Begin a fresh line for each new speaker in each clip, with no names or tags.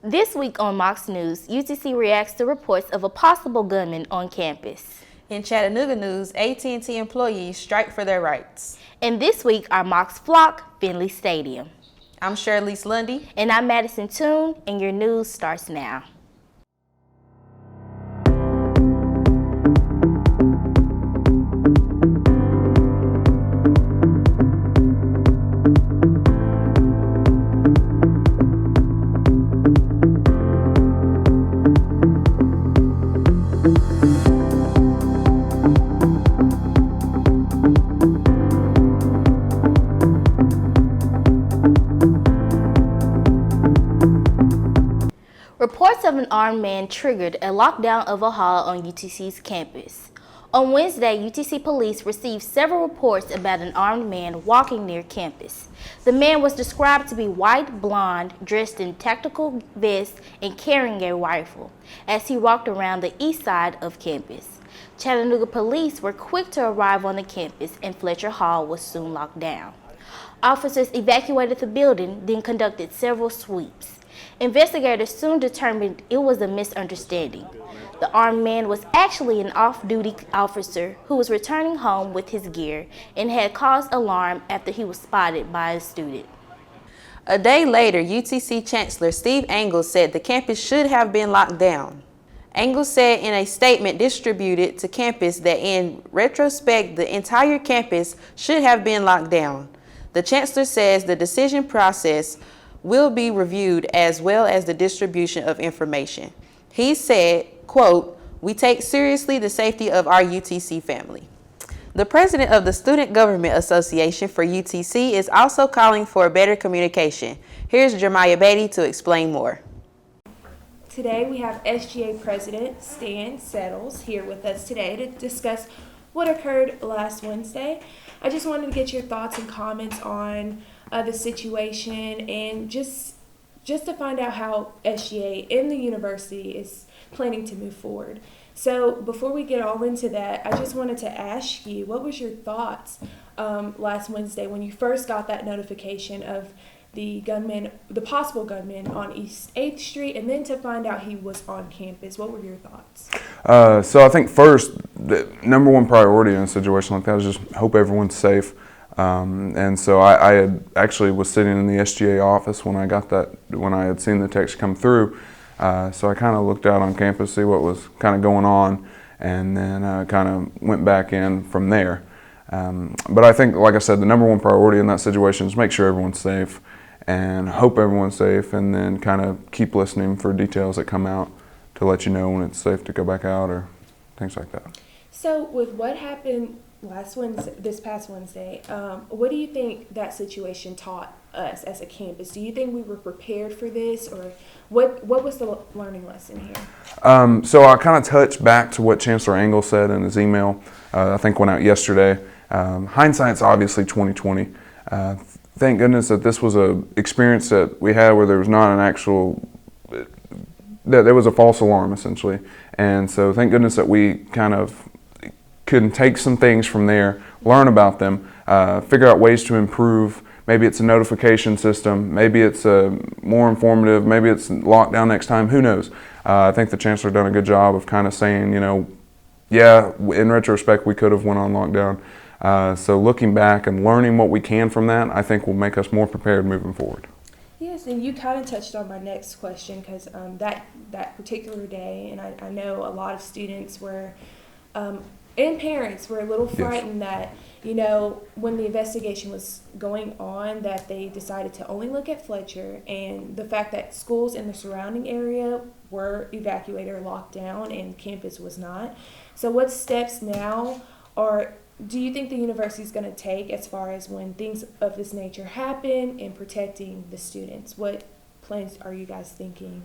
This week on Mocs News, UTC reacts to reports of a possible gunman on campus.
In Chattanooga news, AT&T employees strike for their rights.
And this week, our Mocs flock, Finley Stadium.
I'm Shirley Lundy.
And I'm Madison Toon, and your news starts now. Reports of an armed man triggered a lockdown of a hall on UTC's campus. On Wednesday, UTC police received several reports about an armed man walking near campus. The man was described to be white, blonde, dressed in tactical vest, and carrying a rifle as he walked around the east side of campus. Chattanooga police were quick to arrive on the campus, and Fletcher Hall was soon locked down. Officers evacuated the building, then conducted several sweeps. Investigators soon determined it was a misunderstanding. The armed man was actually an off-duty officer who was returning home with his gear and had caused alarm after he was spotted by a student.
A day later, UTC Chancellor Steve Angles said the campus should have been locked down. Angles said in a statement distributed to campus that in retrospect, the entire campus should have been locked down. The chancellor says the decision process will be reviewed as well as the distribution of information. He said, quote, "We take seriously the safety of our UTC family." The president of the Student Government Association for UTC is also calling for better communication. Here's Jeremiah Beatty to explain more.
Today we have SGA President Stan Settles here with us today to discuss what occurred last Wednesday. I just wanted to get your thoughts and comments on the situation and just to find out how SGA and the university is planning to move forward. So before we get all into that, I just wanted to ask you, what was your thoughts last Wednesday when you first got that notification of the possible gunman on East 8th Street, and then to find out he was on campus? What were your thoughts?
So I think first, the number one priority in a situation like that is just hope everyone's safe. And so I had actually was sitting in the SGA office when I had seen the text come through. So I kind of looked out on campus, see what was kind of going on, and then kind of went back in from there. But I think, like I said, the number one priority in that situation is make sure everyone's safe and hope everyone's safe, and then kind of keep listening for details that come out to let you know when it's safe to go back out or things like that.
So with what happened this past Wednesday, what do you think that situation taught us as a campus? Do you think we were prepared for this, or what was the learning lesson here?
So I kind of touched back to what Chancellor Angles said in his email. I think went out yesterday. Hindsight's obviously 2020. Thank goodness that this was an experience that we had where there was not that there was a false alarm essentially, and so thank goodness that we kind of could take some things from there, learn about them, figure out ways to improve. Maybe it's a notification system, maybe it's more informative, maybe it's locked down next time, who knows. I think the Chancellor done a good job of kind of saying, yeah, in retrospect we could have went on lockdown. So looking back and learning what we can from that, I think will make us more prepared moving forward.
Yes, and you kind of touched on my next question, because that particular day, and I know a lot of students were and parents were a little frightened that, when the investigation was going on, that they decided to only look at Fletcher, and the fact that schools in the surrounding area were evacuated or locked down and campus was not. So what steps now do you think the university is going to take as far as when things of this nature happen in protecting the students? What plans are you guys thinking?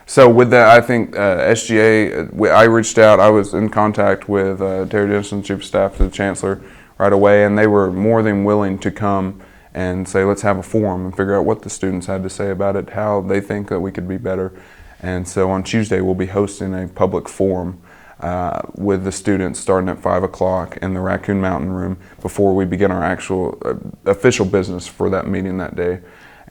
So with that, I think SGA, I reached out, I was in contact with Terry Dennison, Chief of Staff to the Chancellor right away, and they were more than willing to come and say, let's have a forum and figure out what the students had to say about it, how they think that we could be better. And so on Tuesday, we'll be hosting a public forum with the students starting at 5 o'clock in the Raccoon Mountain Room before we begin our actual official business for that meeting that day.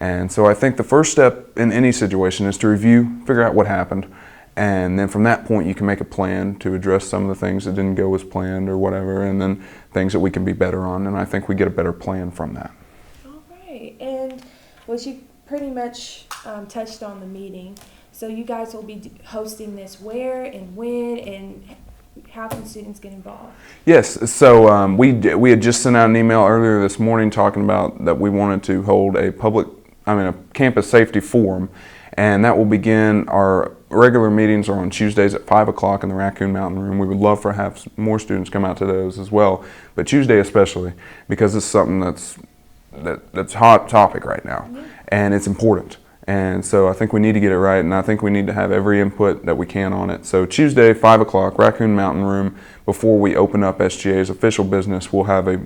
And so I think the first step in any situation is to review, figure out what happened, and then from that point you can make a plan to address some of the things that didn't go as planned or whatever, and then things that we can be better on, and I think we get a better plan from that.
All right, and what you pretty much touched on the meeting. So you guys will be hosting this where and when, and how can students get involved?
Yes, so we had just sent out an email earlier this morning talking about that we wanted to hold a campus safety forum, and that will begin. Our regular meetings are on Tuesdays at 5 o'clock in the Raccoon Mountain Room. We would love to have more students come out to those as well, but Tuesday especially, because it's something that's hot topic right now, and it's important. And so I think we need to get it right, and I think we need to have every input that we can on it. So Tuesday, 5 o'clock, Raccoon Mountain Room, before we open up SGA's official business, we'll have a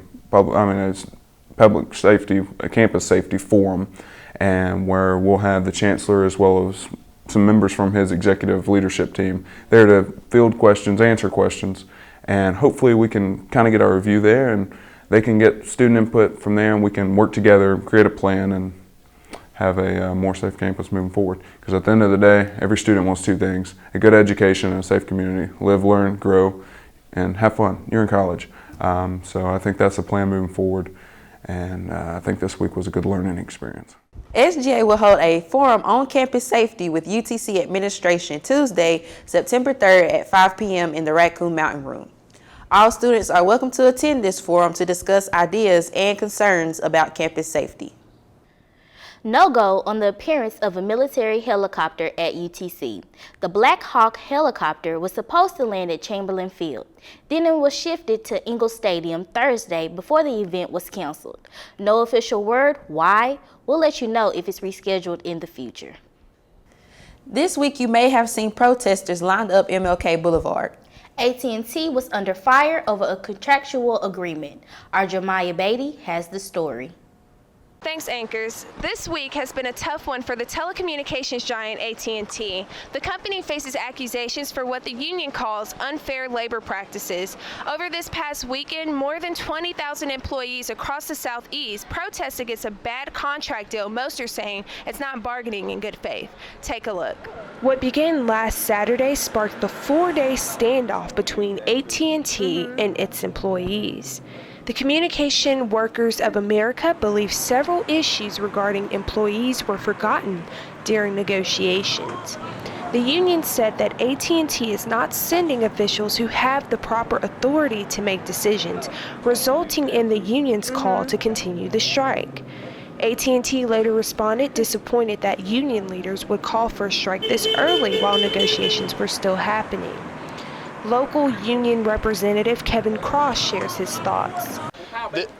campus safety forum, and where we'll have the chancellor as well as some members from his executive leadership team there to field questions, answer questions, and hopefully we can kind of get our review there, and they can get student input from there, and we can work together, create a plan, and have a more safe campus moving forward. Because at the end of the day, every student wants two things: a good education and a safe community. Live, learn, grow, and have fun. You're in college. So I think that's the plan moving forward, and I think this week was a good learning experience.
SGA will hold a forum on campus safety with UTC administration Tuesday, September 3rd at 5 p.m. in the Raccoon Mountain Room. All students are welcome to attend this forum to discuss ideas and concerns about campus safety.
No-go on the appearance of a military helicopter at UTC. The Black Hawk helicopter was supposed to land at Chamberlain Field. Then it was shifted to Ingalls Stadium Thursday before the event was canceled. No official word why. We'll let you know if it's rescheduled in the future.
This week you may have seen protesters lined up MLK Boulevard.
AT&T was under fire over a contractual agreement. Our Jeremiah Beatty has the story.
Thanks, anchors. This week has been a tough one for the telecommunications giant AT&T. The company faces accusations for what the union calls unfair labor practices. Over this past weekend, more than 20,000 employees across the Southeast protest against a bad contract deal most are saying it's not bargaining in good faith. Take a look.
What began last Saturday sparked the 4-day standoff between AT&T and its employees. The Communication Workers of America believe several issues regarding employees were forgotten during negotiations. The union said that AT&T is not sending officials who have the proper authority to make decisions, resulting in the union's call to continue the strike. AT&T later responded disappointed that union leaders would call for a strike this early while negotiations were still happening. Local union representative Kevin Cross shares his thoughts.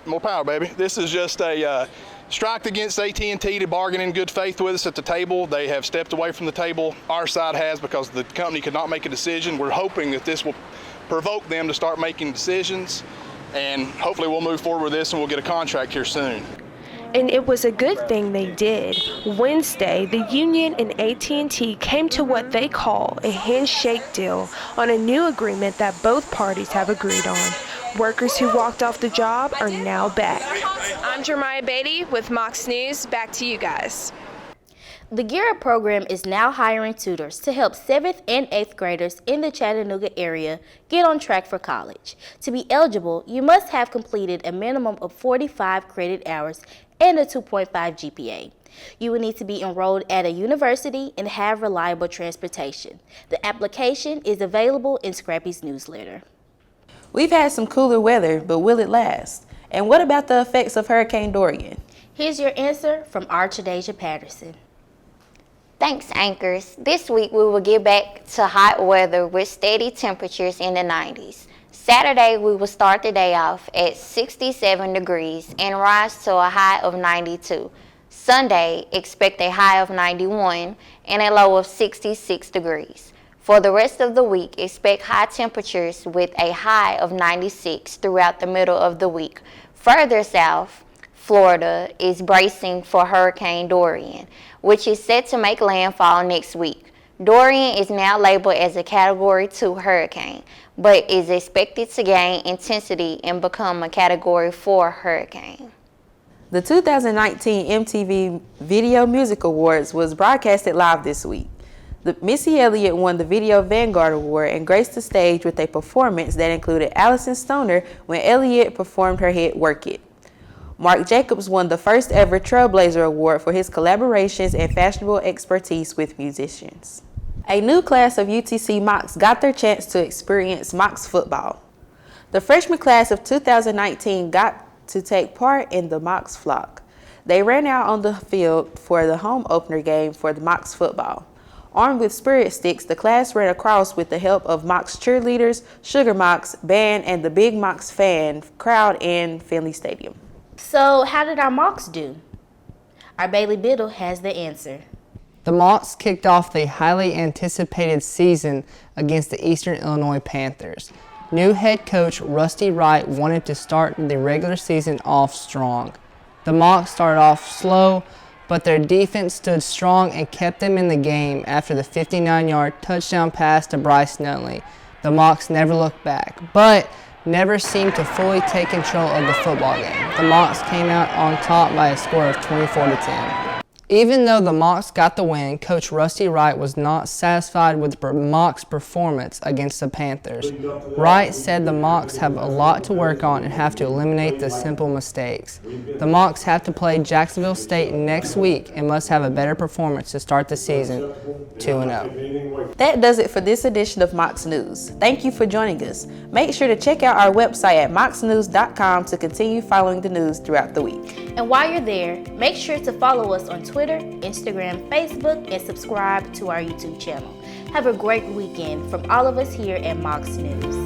More power, baby. This is just a strike against AT&T to bargain in good faith with us at the table. They have stepped away from the table. Our side has, because the company could not make a decision. We're hoping that this will provoke them to start making decisions, and hopefully we'll move forward with this and we'll get a contract here soon.
And it was a good thing they did. Wednesday, the union and AT&T came to what they call a handshake deal on a new agreement that both parties have agreed on. Workers who walked off the job are now back.
I'm Jeremiah Beatty with Mocs News. Back to you guys.
The Gear Up program is now hiring tutors to help 7th and 8th graders in the Chattanooga area get on track for college. To be eligible, you must have completed a minimum of 45 credit hours and a 2.5 GPA. You will need to be enrolled at a university and have reliable transportation. The application is available in Scrappy's newsletter.
We've had some cooler weather, but will it last? And what about the effects of Hurricane Dorian?
Here's your answer from Archadeja Patterson.
Thanks, anchors. This week we will get back to hot weather with steady temperatures in the 90s. Saturday we will start the day off at 67 degrees and rise to a high of 92. Sunday, expect a high of 91 and a low of 66 degrees. For the rest of the week, expect high temperatures with a high of 96 throughout the middle of the week. Further south, Florida is bracing for Hurricane Dorian, which is set to make landfall next week. Dorian is now labeled as a Category 2 hurricane, but is expected to gain intensity and become a Category 4 hurricane.
The 2019 MTV Video Music Awards was broadcasted live this week. Missy Elliott won the Video Vanguard Award and graced the stage with a performance that included Allison Stoner when Elliott performed her hit Work It. Marc Jacobs won the first ever Trailblazer Award for his collaborations and fashionable expertise with musicians. A new class of UTC Mocs got their chance to experience Mocs football. The freshman class of 2019 got to take part in the Mocs flock. They ran out on the field for the home opener game for the Mocs football. Armed with spirit sticks, the class ran across with the help of Mocs cheerleaders, Sugar Mocs, band, and the Big Mocs fan crowd in Finley Stadium.
So how did our Mocs do? Our Bailey Biddle has the answer.
The Mocs kicked off the highly anticipated season against the Eastern Illinois Panthers. New head coach Rusty Wright wanted to start the regular season off strong. The Mocs started off slow, but their defense stood strong and kept them in the game after the 59-yard touchdown pass to Bryce Nunley. The Mocs never looked back, but never seemed to fully take control of the football game. The Mocs came out on top by a score of 24-10. Even though the Mocs got the win, Coach Rusty Wright was not satisfied with the Mocs' performance against the Panthers. Wright said the Mocs have a lot to work on and have to eliminate the simple mistakes. The Mocs have to play Jacksonville State next week and must have a better performance to start the season 2-0.
That does it for this edition of Mocs News. Thank you for joining us. Make sure to check out our website at mocsnews.com to continue following the news throughout the week.
And while you're there, make sure to follow us on Twitter, Instagram, Facebook, and subscribe to our YouTube channel. Have a great weekend from all of us here at Mocs News.